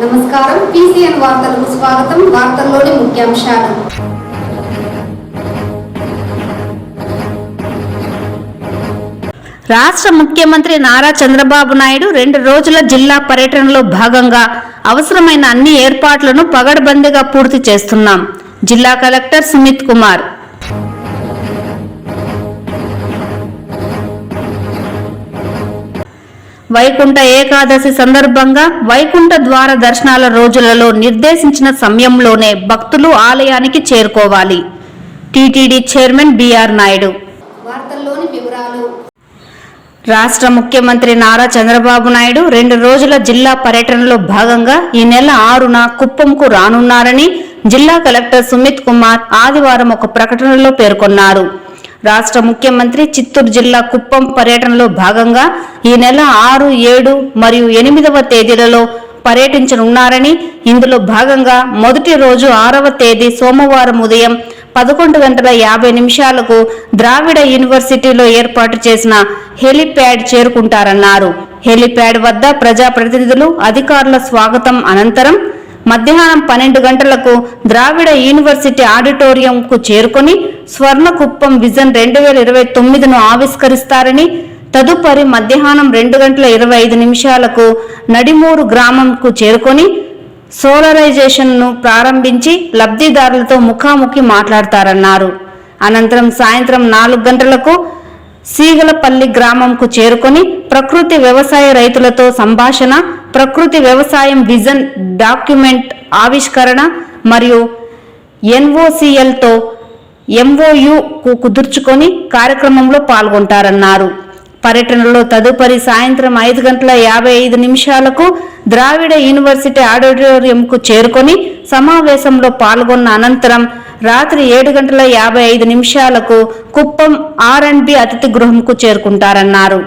నమస్కారం పీసీఎన్ వార్తలకు స్వాగతం. వార్తల్లోని ముఖ్యాంశాలు. రాష్ట్ర ముఖ్యమంత్రి నారా చంద్రబాబు నాయుడు 2 రోజుల జిల్లా పర్యటనలో భాగంగా అవసరమైన అన్ని ఏర్పాట్లను పగడ్బందీగా పూర్తి చేస్తున్నాం. జిల్లా కలెక్టర్ సుమిత్ కుమార్. వైకుంఠ ఏకాదశి సందర్భంగా వైకుంఠ ద్వార దర్శనాల రోజులలో నిర్దేశించిన సమయంలోనే భక్తులు ఆలయానికి చేరుకోవాలి. TTD chairman B R Naidu. వార్తల్లోని వివరాలు. రాష్ట్ర ముఖ్యమంత్రి నారా చంద్రబాబు నాయుడు 2 రోజుల జిల్లా పర్యటనలో భాగంగా ఈ నెల 6న కుప్పంకు రానున్నారని జిల్లా కలెక్టర్ సుమిత్ కుమార్ ఆదివారం ఒక ప్రకటనలో పేర్కొన్నారు. రాష్ట్ర ముఖ్యమంత్రి చిత్తూరు జిల్లా కుప్పం పర్యటనలో భాగంగా ఈ నెల 6, 7 మరియు 8వ తేదీలలో పర్యటించనున్నారని, ఇందులో భాగంగా మొదటి రోజు 6వ తేదీ సోమవారం ఉదయం 11:50 ద్రావిడ యూనివర్సిటీలో ఏర్పాటు చేసిన హెలిప్యాడ్ చేరుకుంటారన్నారు. హెలిప్యాడ్ వద్ద ప్రజాప్రతినిధులు, అధికారుల స్వాగతం అనంతరం మధ్యాహ్నం 12 గంటలకు ద్రావిడ యూనివర్సిటీ ఆడిటోరియంకు చేరుకొని స్వర్ణ కుప్పం విజన్ 2029ను ఆవిష్కరిస్తారని, తదుపరి మధ్యాహ్నం 2:25 నడిమూరు గ్రామంకు చేరుకొని సోలరైజేషన్ను ప్రారంభించి లబ్ధిదారులతో ముఖాముఖి మాట్లాడతారన్నారు. అనంతరం సాయంత్రం 4 గంటలకు సీగలపల్లి గ్రామంకు చేరుకొని ప్రకృతి వ్యవసాయ రైతులతో సంభాషణ, ప్రకృతి వ్యవసాయం విజన్ డాక్యుమెంట్ ఆవిష్కరణ మరియు ఎన్ఓసిఎల్తో ఎంఓయు కుదుర్చుకొని కార్యక్రమంలో పాల్గొంటారన్నారు. పర్యటనలో తదుపరి సాయంత్రం 5:55 ద్రావిడ యూనివర్సిటీ ఆడిటోరియంకు చేరుకొని సమావేశంలో పాల్గొన్న అనంతరం రాత్రి 7:55 కుప్పం R&B అతిథి గృహంకు చేరుకుంటారన్నారు.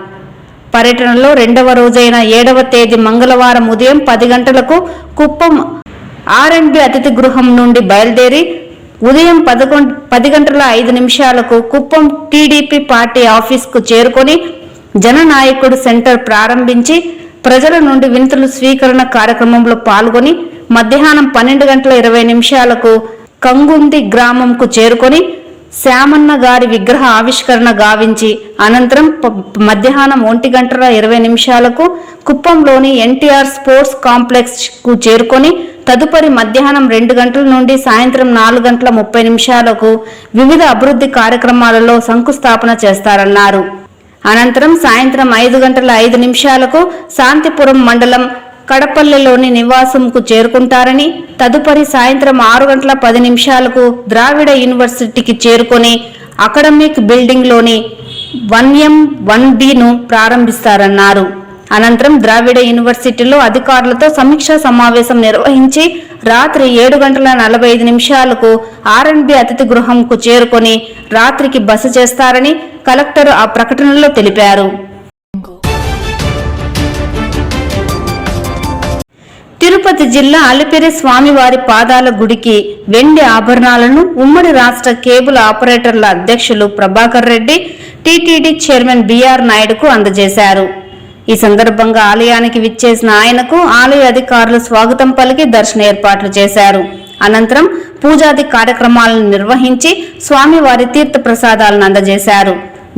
పర్యటనలో 2వ రోజైన 7వ తేదీ మంగళవారం ఉదయం 10 గంటలకు కుప్పం R&B అతిథి గృహం నుండి బయలుదేరి ఉదయం 10:05 కుప్పం టీడీపీ పార్టీ ఆఫీస్కు చేరుకొని జననాయకుడు సెంటర్ ప్రారంభించి ప్రజల నుండి వినతులు స్వీకరణ కార్యక్రమంలో పాల్గొని మధ్యాహ్నం 12:20 కంగుంది గ్రామంకు చేరుకొని శ్యామన్న గారి విగ్రహ ఆవిష్కరణ గావించి అనంతరం మధ్యాహ్నం 1:20 కుప్పంలోని ఎన్టీఆర్ స్పోర్ట్స్ కాంప్లెక్స్ కు చేరుకొని తదుపరి మధ్యాహ్నం 2 గంటల నుండి సాయంత్రం 4:30 వివిధ అభివృద్ధి కార్యక్రమాలలో శంకుస్థాపన చేస్తారన్నారు. అనంతరం సాయంత్రం 5:05 శాంతిపురం మండలం కడపల్లిలోని నివాసంకు చేరుకుంటారని, తదుపరి సాయంత్రం 6:10 ద్రావిడ యూనివర్సిటీకి చేరుకొని అకాడమిక్ బిల్డింగ్లోని 1M 1Bను ప్రారంభిస్తారన్నారు. అనంతరం ద్రావిడ యూనివర్సిటీలో అధికారులతో సమీక్షా సమావేశం నిర్వహించి రాత్రి 7:45 R&B అతిథి గృహంకు చేరుకొని రాత్రికి బస చేస్తారని కలెక్టర్ ఆ ప్రకటనలో తెలిపారు. తిరుపతి జిల్లా అలిపిరి స్వామివారి పాదాల గుడికి వెండి ఆభరణాలను ఉమ్మడి రాష్ట్ర కేబుల్ ఆపరేటర్ల అధ్యక్షులు Prabhakar Reddy TTD chairman BR నాయుడుకు అందజేశారు. ఈ సందర్భంగా ఆలయానికి విచ్చేసిన ఆయనకు ఆలయ అధికారులు స్వాగతం పలికి దర్శన ఏర్పాట్లు చేశారు. అనంతరం పూజాది కార్యక్రమాలను నిర్వహించి స్వామివారి తీర్థ ప్రసాదాలను అందజేశారు.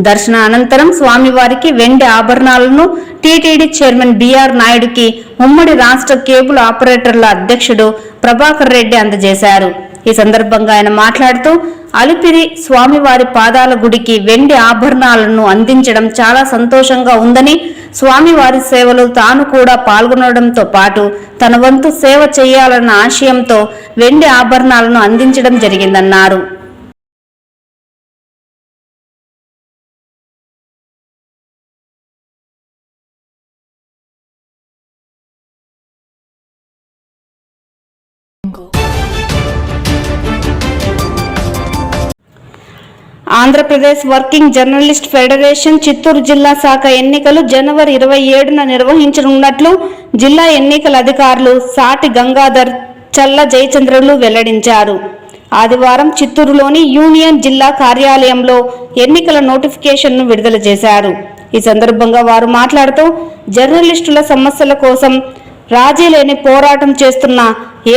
దర్శన అనంతరం స్వామివారికి వెండి ఆభరణాలను టీటీడీ చైర్మన్ బిఆర్ నాయుడుకి ఉమ్మడి రాష్ట్ర కేబుల్ ఆపరేటర్ల అధ్యక్షుడు ప్రభాకర్ రెడ్డి అందజేశారు. ఈ సందర్భంగా ఆయన మాట్లాడుతూ అలిపిరి స్వామివారి పాదాల గుడికి వెండి ఆభరణాలను అందించడం చాలా సంతోషంగా ఉందని, స్వామివారి సేవలో తాను కూడా పాల్గొనడంతో పాటు తన వంతు సేవ చేయాలన్న ఆశయంతో వెండి ఆభరణాలను అందించడం జరిగిందన్నారు. Andhra Pradesh working journalist federation Chittoor జిల్లా శాఖ ఎన్నికలు జనవరి 27న నిర్వహించనున్నట్లు జిల్లా ఎన్నికల అధికారులు సాటి గంగాధర్, చల్ల జయచంద్రులు వెల్లడించారు. ఆదివారం చిత్తూరులోని యూనియన్ జిల్లా కార్యాలయంలో ఎన్నికల నోటిఫికేషన్ను విడుదల చేశారు. ఈ సందర్భంగా వారు మాట్లాడుతూ జర్నలిస్టుల సమస్యల కోసం రాజీ లేని పోరాటం చేస్తున్న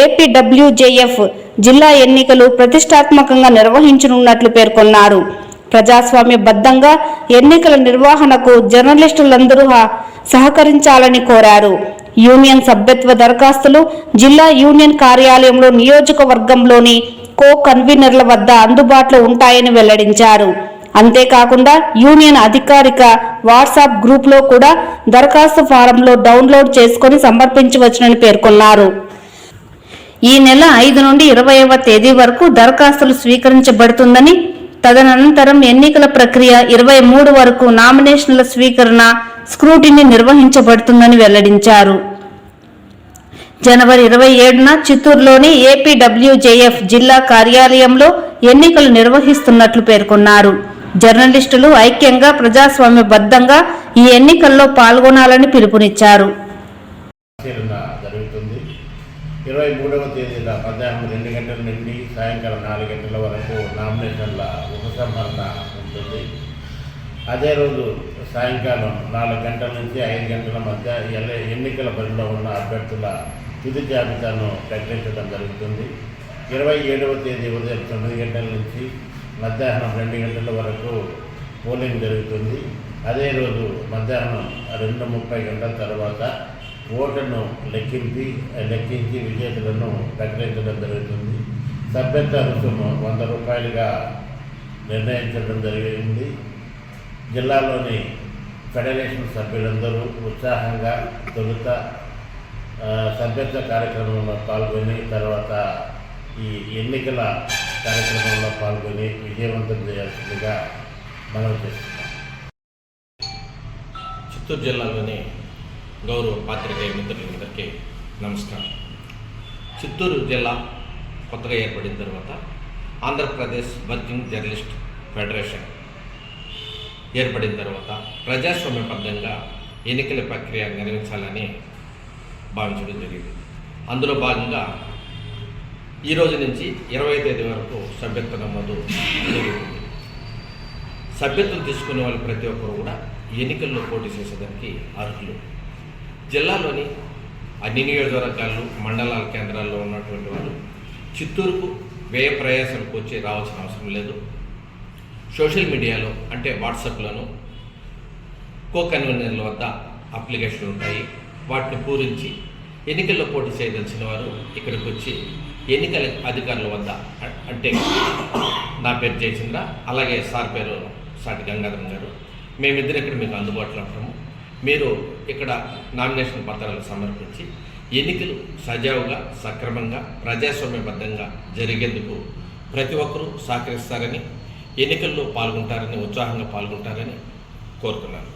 ఏపీడబ్ల్యూజేఎఫ్ జిల్లా ఎన్నికలు ప్రతిష్టాత్మకంగా నిర్వహించనున్నట్లు పేర్కొన్నారు. ప్రజాస్వామ్యబద్ధంగా ఎన్నికల నిర్వహణకు జర్నలిస్టులందరూ సహకరించాలని కోరారు. యూనియన్ సభ్యత్వ దరఖాస్తులు జిల్లా యూనియన్ కార్యాలయంలో నియోజకవర్గంలోని కో కన్వీనర్ల వద్ద అందుబాటులో ఉంటాయని వెల్లడించారు. అంతేకాకుండా యూనియన్ అధికారిక వాట్సాప్ గ్రూప్లో కూడా దరఖాస్తు ఫారంలో డౌన్లోడ్ చేసుకుని సమర్పించవచ్చునని పేర్కొన్నారు. ఈ నెల 5 నుండి 20వ తేదీ వరకు దరఖాస్తులు స్వీకరించబడుతుందని, తదనంతరం ఎన్నికల ప్రక్రియ 23 వరకు నామినేషన్ల స్వీకరణ స్క్రూటినీ నిర్వహించబడుతుందని వెల్లడించారు. జనవరి 27న చిత్తూరులోని ఏపీడబ్ల్యూజేఎఫ్ జిల్లా కార్యాలయంలో ఎన్నికలు నిర్వహిస్తున్నట్లు పేర్కొన్నారు. జర్నలిస్టులు ఐక్యంగా ప్రజాస్వామ్యబద్ధంగా ఈ ఎన్నికల్లో పాల్గొనాలని పిలుపునిచ్చారు. 23వ తేదీన మధ్యాహ్నం 2 గంటల నుండి సాయంకాలం 4 గంటల వరకు నామినేషన్ల ఉపసంహరణ ఉంటుంది. అదే రోజు సాయంకాలం 4 గంటల నుంచి 5 గంటల మధ్య ఎన్నికల బరిలో ఉన్న అభ్యర్థుల తుది జాబితాను ప్రకటించడం జరుగుతుంది. 27వ తేదీ ఉదయం 9 గంటల నుంచి మధ్యాహ్నం 2 గంటల వరకు పోలింగ్ జరుగుతుంది. అదే రోజు మధ్యాహ్నం 2:30 గంటల తర్వాత ఓటును లెక్కించి విజేతలను ప్రకటించడం జరుగుతుంది. సభ్యత్వ రుసుము 100 రూపాయలుగా నిర్ణయించడం జరిగింది. జిల్లాలోని ఫెడరేషన్ సభ్యులందరూ ఉత్సాహంగా తొలుత సభ్యత్వ కార్యక్రమంలో పాల్గొని తర్వాత ఈ ఎన్నికల కార్యక్రమంలో పాల్గొని విజయవంతం చేయాల్సిందిగా మనం చేస్తున్నాం. చిత్తూరు జిల్లాలోని గౌరవ పాత్రికేయ మిత్రులందరికీ నమస్కారం. చిత్తూరు జిల్లా కొత్తగా ఏర్పడిన తర్వాత ఆంధ్రప్రదేశ్ వర్కింగ్ జర్నలిస్ట్ ఫెడరేషన్ ఏర్పడిన తర్వాత ప్రజాస్వామ్యబద్ధంగా ఎన్నికల ప్రక్రియ నిర్వహించాలని భావించడం జరిగింది. అందులో భాగంగా ఈ రోజు నుంచి 20వ తేదీ వరకు సభ్యత్వ నమోదు జరుగుతుంది. సభ్యత్వం తీసుకునే వాళ్ళు ప్రతి ఒక్కరు కూడా ఎన్నికల్లో పోటీ చేసేదానికి అర్హులు. జిల్లాలోని అన్ని నియోజకవర్గాలు మండలాల కేంద్రాల్లో ఉన్నటువంటి వాళ్ళు చిత్తూరుకు వ్యయ ప్రయాసాలకు వచ్చి రావాల్సిన అవసరం లేదు. సోషల్ మీడియాలో అంటే వాట్సాప్లోను కో కన్వీనర్ల వద్ద అప్లికేషన్లు ఉంటాయి. వాటిని పూరించి ఎన్నికల్లో పోటీ చేయదలిచిన వారు ఇక్కడికి వచ్చి ఎన్నికల అధికారుల వద్ద అంటే నా పేరు జయచంద్ర, అలాగే సార్ పేరు సాటి గంగాధరం గారు, మేమిద్దరు ఇక్కడ మీకు అందుబాటులో ఉంటాము. మీరు ఇక్కడ నామినేషన్ పత్రాలు సమర్పించి ఎన్నికలు సజావుగా సక్రమంగా ప్రజాస్వామ్యబద్ధంగా జరిగేందుకు ప్రతి ఒక్కరూ సహకరిస్తారని, ఎన్నికల్లో పాల్గొంటారని, ఉత్సాహంగా పాల్గొంటారని కోరుతున్నాను.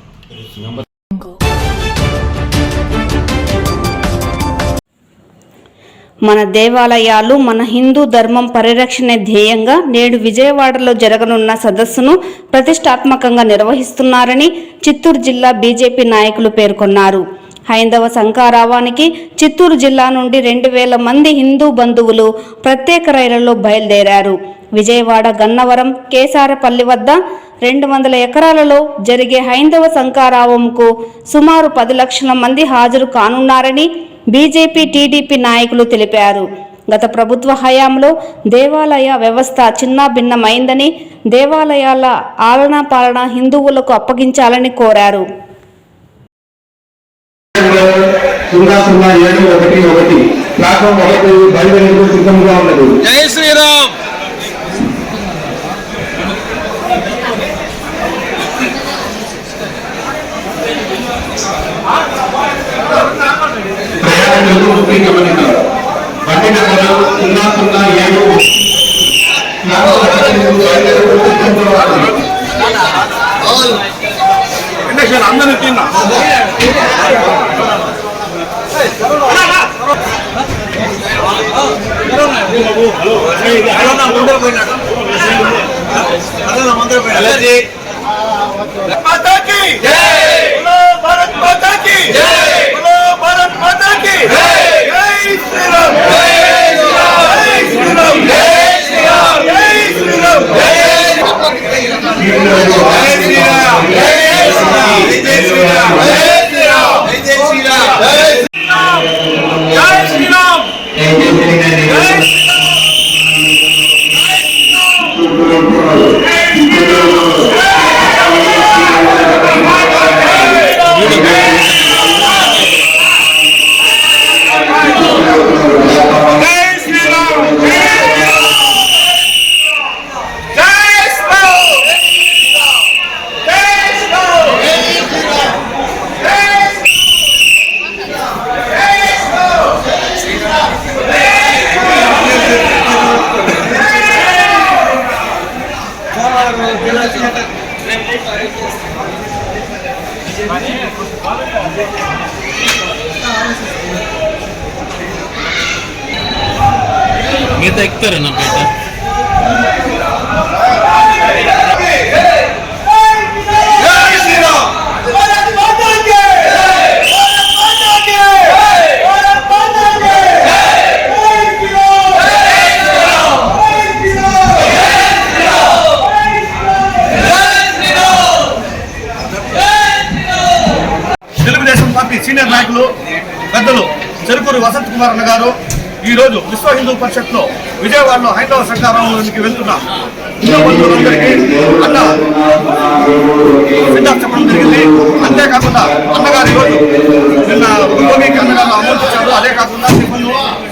మన దేవాలయాలు మన హిందూ ధర్మం పరిరక్షణే ధ్యేయంగా నేడు విజయవాడలో జరగనున్న సదస్సును ప్రతిష్టాత్మకంగా నిర్వహిస్తున్నారని చిత్తూరు జిల్లా బీజేపీ నాయకులు పేర్కొన్నారు. హైందవ శంఖారావానికి చిత్తూరు జిల్లా నుండి 2000 మంది హిందూ బంధువులు ప్రత్యేక రైళ్లలో బయలుదేరారు. విజయవాడ గన్నవరం కేసారపల్లి వద్ద 200 ఎకరాలలో జరిగే హైందవ శంఖారావంకు సుమారు 10 లక్షల మంది హాజరు కానున్నారని బీజేపీ టీడీపీ నాయకులు తెలిపారు. గత ప్రభుత్వ హయాంలో దేవాలయ వ్యవస్థ చిన్నాభిన్నమైందని, దేవాలయాల ఆలనా పాలన హిందువులకు అప్పగించాలని కోరారు. 00711 ప్లాట్ఫామ్ 1 బయలుదేరేందుకు సిద్ధంగా ఉన్నది. జై శ్రీరామ్. ప్రయాణికులు బుకింగ్ గమనించారు. బండి నెంబరు 007 అందరూ తిన్నా माता की जय, बोलो भारत माता की जय, बोलो भारत माता की जय, जय श्री राम, जय श्री राम, जय श्री राम, जय श्री राम, जय श्री राम, जय श्री राम, जय श्री राम, जय श्री राम, जय श्री राम, जय श्री राम, जय श्री राम. మిగతా ఎక్కుతారు నా పేట తెలుగుదేశం పార్టీ సీనియర్ నాయకులు పెద్దలు చెరుకూరు వసంత్ కుమార్ అన్న గారు ఈరోజు విశ్వ హిందూ పరిషత్లో విజయవాడలో హైందవ సంఘారంలోనికి వెళ్తున్న హిందూ బంధువులందరికీ అన్న విండా చెప్పడం జరిగింది. అంతేకాకుండా అన్నగారు ఈరోజు నిన్న భూమికి అన్నగారు అమౌంట్ ఇచ్చారు. అదే కాకుండా టిఫన్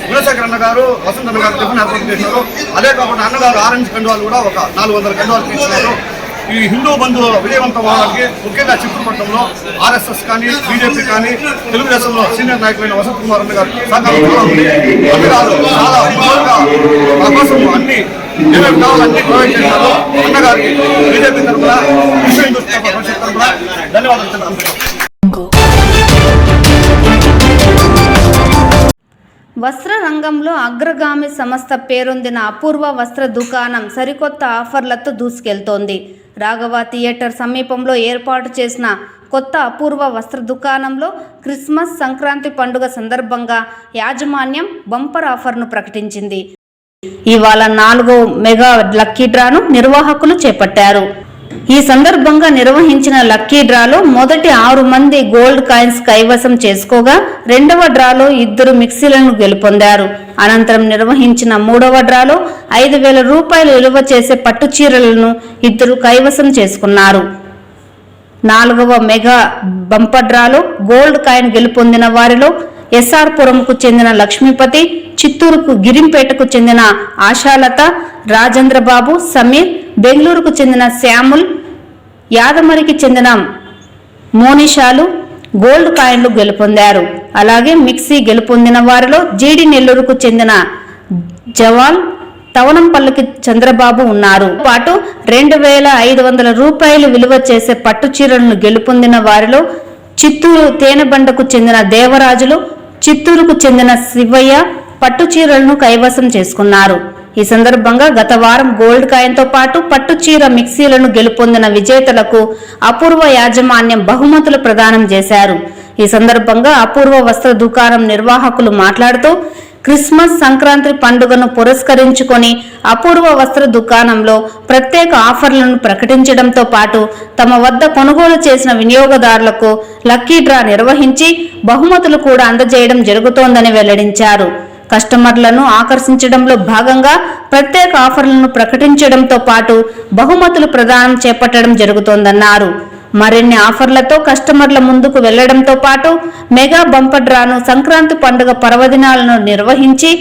గుణశేఖర్ అన్న గారు వసంత్ అన్న గారు టిఫన్ ఏర్పాటు చేశారు. అదే కాకుండా అన్నగారు ఆరెంజ్ కండువాలు కూడా ఒక 400 కండువాలు తీసుకున్నారు. ఈ హిందూ బంధువుల విజయవంతం అవడానికి ముఖ్యంగా చిత్తూరుపట్నంలో ఆర్ఎస్ఎస్ కానీ బీజేపీ కానీ తెలుగుదేశంలో సీనియర్ నాయకులైన వసంత్ కుమార్ అన్న గారు సహకారం చాలా ఉంది. అన్నగారు చాలా విధాలుగా మా కోసం అన్ని ఏమేమి కావాలో అన్ని ప్రొవైడ్ చేశారు. అన్నగారికి బీజేపీ తరఫున విశ్వ హిందూ పరిషత్ తరఫున ధన్యవాదాలు తెలుపుతున్నాను. వస్త్ర రంగంలో అగ్రగామి సంస్థ పేరొందిన అపూర్వ వస్త్ర దుకాణం సరికొత్త ఆఫర్లతో దూసుకెళ్తోంది. రాఘవ థియేటర్ సమీపంలో ఏర్పాటు చేసిన కొత్త అపూర్వ వస్త్ర దుకాణంలో క్రిస్మస్ సంక్రాంతి పండుగ సందర్భంగా యాజమాన్యం బంపర్ ఆఫర్ను ప్రకటించింది. ఇవాళ 4వ మెగా లక్కీ డ్రాను నిర్వాహకులు చేపట్టారు. ఈ సందర్భంగా నిర్వహించిన లక్కీ డ్రాలో మొదటి 6 మంది గోల్డ్ కాయిన్స్ కైవసం చేసుకోగా 2వ డ్రాలో 2 మిక్సీలను గెలుపొందారు. అనంతరం నిర్వహించిన 3వ డ్రాలో 5,000 రూపాయలు విలువ చేసే పట్టు చీరలను 2 కైవసం చేసుకున్నారు. 4వ మెగా బంపర్ డ్రాలో గోల్డ్ కాయిన్ గెలుపొందిన వారిలో ఎస్ఆర్ పురంకు చెందిన లక్ష్మీపతి, చిత్తూరుకు గిరింపేటకు చెందిన ఆశాలత, రాజేంద్రబాబు, సమీర్, బెంగళూరుకు చెందిన శ్యాముల్, యాదమరికి చెందిన మోనిషాలు గోల్డ్ కాయిన్లు గెలుపొందారు. అలాగే మిక్సీ గెలుపొందిన వారిలో జీడి నెల్లూరుకు చెందిన జవాల్, తవనంపల్లికి చంద్రబాబు ఉన్నారు. పాటు 2,500 రూపాయలు విలువ చేసే పట్టు చీరలను గెలుపొందిన వారిలో చిత్తూరు తేనెబండకు చెందిన దేవరాజులు, చిత్తూరుకు చెందిన శివయ్య పట్టు చీరలను కైవసం చేసుకున్నారు. ఈ సందర్భంగా గత వారం గోల్డ్ కాయిన్తో పాటు పట్టు చీర మిక్సీలను గెలుపొందిన విజేతలకు అపూర్వ యాజమాన్యం బహుమతులు ప్రదానం చేశారు. ఈ సందర్భంగా అపూర్వ వస్త్ర దుకాణం నిర్వాహకులు మాట్లాడుతూ క్రిస్మస్ సంక్రాంతి పండుగను పురస్కరించుకొని అపూర్వ వస్త్ర దుకాణంలో ప్రత్యేక ఆఫర్లను ప్రకటించడంతో పాటు తమ వద్ద కొనుగోలు చేసిన వినియోగదారులకు లక్కీ డ్రా నిర్వహించి బహుమతులు కూడా అందజేయడం జరుగుతోందని వెల్లడించారు. కస్టమర్లను ఆకర్షించడంలో భాగంగా ప్రత్యేక ఆఫర్లను ప్రకటించడంతో పాటు బహుమతులు ప్రదానం చేపట్టడం జరుగుతోందన్నారు. మరిన్ని ఆఫర్లతో కస్టమర్ల ముందుకు వెళ్లడంతో పాటు మెగా బంపర్ డ్రాను సంక్రాంతి పండుగ పర్వదినాలను నిర్వహించి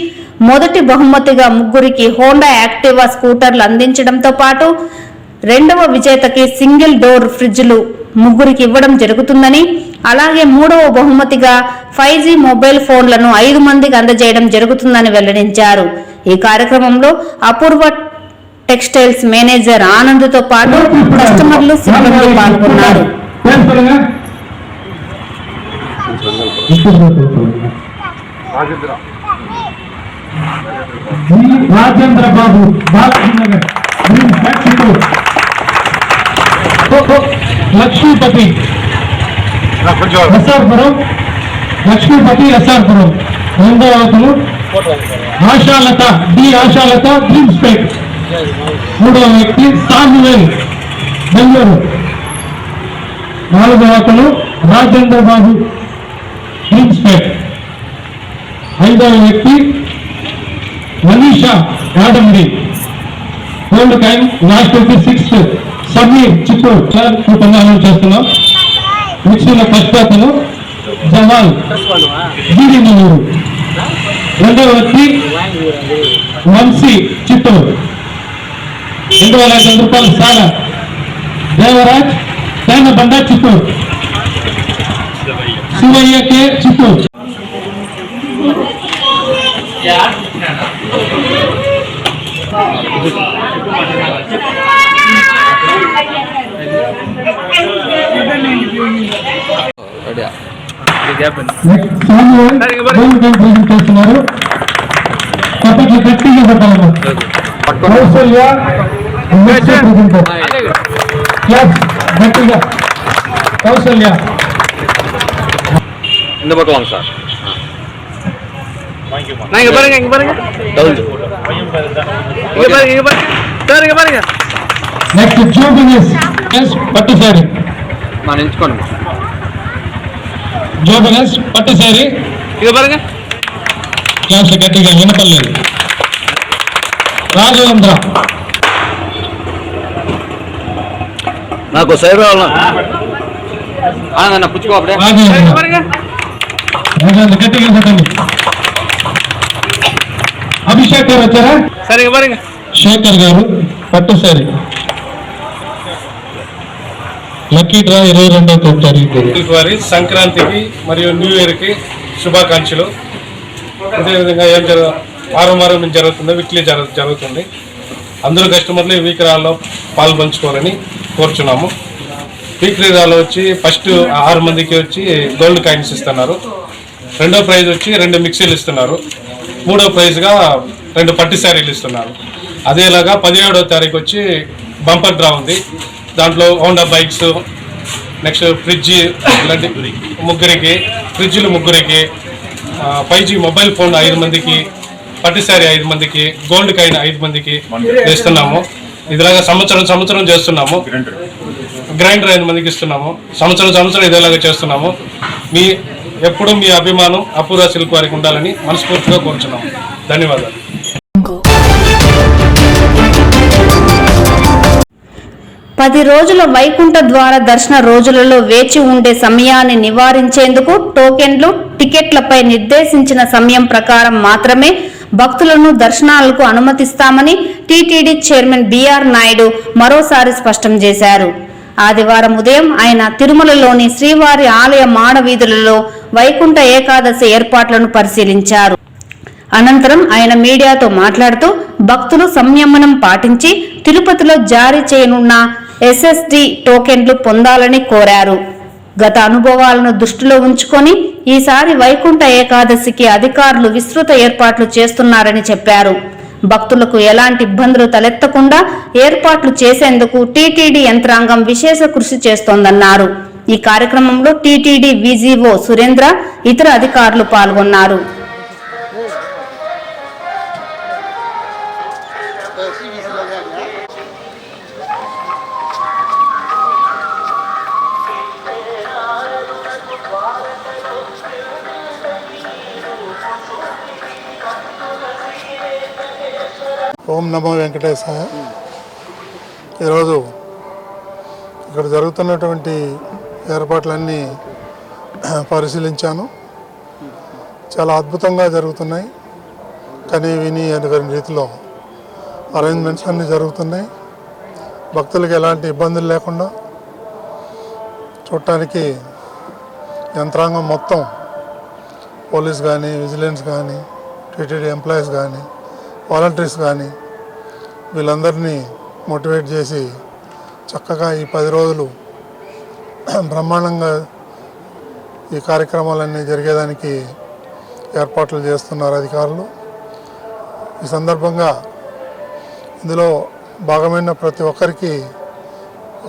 మొదటి బహుమతిగా 3కి హోండా యాక్టివా స్కూటర్లు అందించడంతో పాటు 2వ విజేతకి సింగిల్ డోర్ ఫ్రిడ్జ్లు 3కి ఇవ్వడం జరుగుతుందని, అలాగే 3వ బహుమతిగా 5G మొబైల్ ఫోన్లను 5 మందికి అందజేయడం జరుగుతుందని వెల్లడించారు. ఈ కార్యక్రమంలో అపూర్వ టెక్స్టైల్స్ మేనేజర్ ఆనంద్తో పాటు కస్టమర్లు, సిబ్బంది పాల్గొన్నారు. రాజేంద్ర బాబు, బాలనగర్, లక్ష్మీపతి ఎస్ఆర్పురం, లక్ష్మీపతి ఎస్ఆర్పురం. 2వ అతను ఆశాలత, డి ఆశాలత, డ్రీమ్స్పేట్. 3వ వ్యక్తి సామువేల్, బెంగళూరు. 4వ అతను రాజేంద్ర బాబు, డ్రీమ్స్పేట్. 5వ వ్యక్తి Manisha, Yadamari. Gold coin last వ్యక్తి 6th సమీర్, చిత్తూరు. అనౌన్స్ చేస్తున్నాం. మిక్సీలో ఫస్ట్ అతను జవాల్, జీడి నెల్లూరు. 2వ వ్యక్తి వంశీ, చిత్తూరు. 2,500 రూపాయలు సాల, దేవరాజ్, తేనెబండ, చిత్తూరు. శివయ్య కే, చిత్తూరు. చేస్తున్నారు. చప్పట్లు గట్టిగా పెట్టాలి. కౌశల్య గట్టిగా కౌశల్య இந்த பக்கம் வாங்க சார். நான் இங்க பாருங்க இங்க பாருங்க இங்க பாருங்க. నెక్స్ట్ జోబినెస్ పట్టు సారీ நான் நினைச்சுக்கோங்க. జోబినెస్ పట్టు సారీ இங்க பாருங்க. క్లాస్ గట్టిగా వినపడలేదు. రాఘవేంద్ర నాకు సైడ్ రావాలన్నా నన్ను పుచ్చుకో అప్పుడే. రాఘవేంద్ర గట్టిగా చెప్పండి. అభిషేక్ గారు వచ్చారా? సరే பாருங்க. శేఖర్ గారు పట్టు సారీ. లక్కీ డ్రా 22వ తేదీ జరిగింది. వారి సంక్రాంతికి మరియు న్యూ ఇయర్కి శుభాకాంక్షలు. అదేవిధంగా వారం నుంచి జరుగుతుంది, వీక్లీ జరుగుతుంది. అందరూ కస్టమర్లు ఈ వీక్ రాల్లో పాల్పంచుకోవాలని కోరుచున్నాము. వీక్లీ రాలో వచ్చి ఫస్ట్ 6 మందికి వచ్చి గోల్డ్ కాయిన్స్ ఇస్తున్నారు. రెండో ప్రైజ్ వచ్చి 2 మిక్సీలు ఇస్తున్నారు. మూడో ప్రైజ్గా 2 పట్టు శారీలు ఇస్తున్నారు. అదేలాగా 17వ తారీఖు వచ్చి బంపర్ డ్రా ఉంది. దాంట్లో హోండా బైక్స్, నెక్స్ట్ ఫ్రిడ్జ్ ఇలాంటి ముగ్గురికి, ఫ్రిడ్జ్లు ముగ్గురికి, 5G మొబైల్ ఫోన్ 5 మందికి, పట్టు శారీ 5 మందికి, గోల్డ్ కాయిన్ 5 మందికి ఇస్తున్నాము. ఇదిలాగా సంవత్సరం చేస్తున్నాము. గ్రైండర్ 5 మందికి ఇస్తున్నాము. సంవత్సరం ఇదేలాగా చేస్తున్నాము. ఎప్పుడు మీ అభిమానం అపూర్వ సిల్క్ వారికి ఉండాలని మనస్ఫూర్తిగా కోరుచున్నాము. ధన్యవాదాలు. 10 రోజుల వైకుంఠ ద్వార దర్శన రోజులలో వేచి ఉండే సమయాన్ని నివారించేందుకు టోకెన్లు, టికెట్లపై నిర్దేశించిన సమయం ప్రకారం మాత్రమే భక్తులను దర్శనాలకు అనుమతిస్తామని టీటీడీ చైర్మన్ బిఆర్ నాయుడు మరోసారి స్పష్టం చేశారు. ఆదివారం ఉదయం ఆయన తిరుమలలోని శ్రీవారి ఆలయ మాడవీధులలో వైకుంఠ ఏకాదశి ఏర్పాట్లను పరిశీలించారు. అనంతరం ఆయన మీడియాతో మాట్లాడుతూ భక్తులు సంయమనం పాటించి తిరుపతిలో జారీ చేయనున్న SSD టోకెన్లు పొందాలని కోరారు. గత అనుభవాలను దృష్టిలో ఉంచుకొని ఈసారి వైకుంఠ ఏకాదశికి అధికారులు విస్తృత ఏర్పాట్లు చేస్తున్నారని చెప్పారు. భక్తులకు ఎలాంటి ఇబ్బందులు తలెత్తకుండా ఏర్పాట్లు చేసేందుకు టీటీడీ యంత్రాంగం విశేష కృషి చేస్తోందన్నారు. ఈ కార్యక్రమంలో టీటీడీ VGO సురేంద్ర, ఇతర అధికారులు పాల్గొన్నారు. ఓం నమో వెంకటేశాయ. ఈరోజు ఇక్కడ జరుగుతున్నటువంటి ఏర్పాట్లన్నీ పరిశీలించాను. చాలా అద్భుతంగా జరుగుతున్నాయి. కని విని అనుకునే రీతిలో అరేంజ్మెంట్స్ అన్నీ జరుగుతున్నాయి. భక్తులకు ఎలాంటి ఇబ్బందులు లేకుండా చూడటానికి యంత్రాంగం మొత్తం, పోలీస్ కానీ, విజిలెన్స్ కానీ, టీటీడీ ఎంప్లాయీస్ కానీ, వాలంటీర్స్ కానీ వీళ్ళందరినీ మోటివేట్ చేసి చక్కగా ఈ 10 రోజులు బ్రహ్మాండంగా ఈ కార్యక్రమాలన్నీ జరిగేదానికి ఏర్పాట్లు చేస్తున్నారు అధికారులు. ఈ సందర్భంగా ఇందులో భాగమైన ప్రతి ఒక్కరికి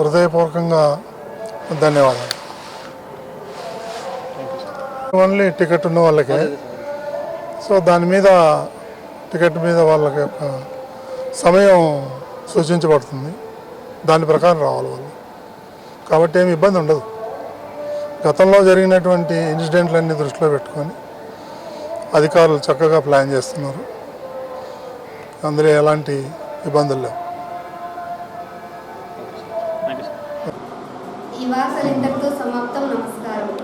హృదయపూర్వకంగా ధన్యవాదాలు. ఓన్లీ టికెట్ ఉన్న వాళ్ళకే. సో దాని మీద, టికెట్ మీద వాళ్ళకి యొక్క సమయం సూచించబడుతుంది. దాని ప్రకారం రావాలి వాళ్ళు. కాబట్టి ఏమి ఇబ్బంది ఉండదు. గతంలో జరిగినటువంటి ఇన్సిడెంట్లన్నీ దృష్టిలో పెట్టుకొని అధికారులు చక్కగా ప్లాన్ చేస్తున్నారు. అందులో ఎలాంటి ఇబ్బందులు లేవు. ఈ వార్తలు ఇంతటితో సమాప్తం. నమస్కారం.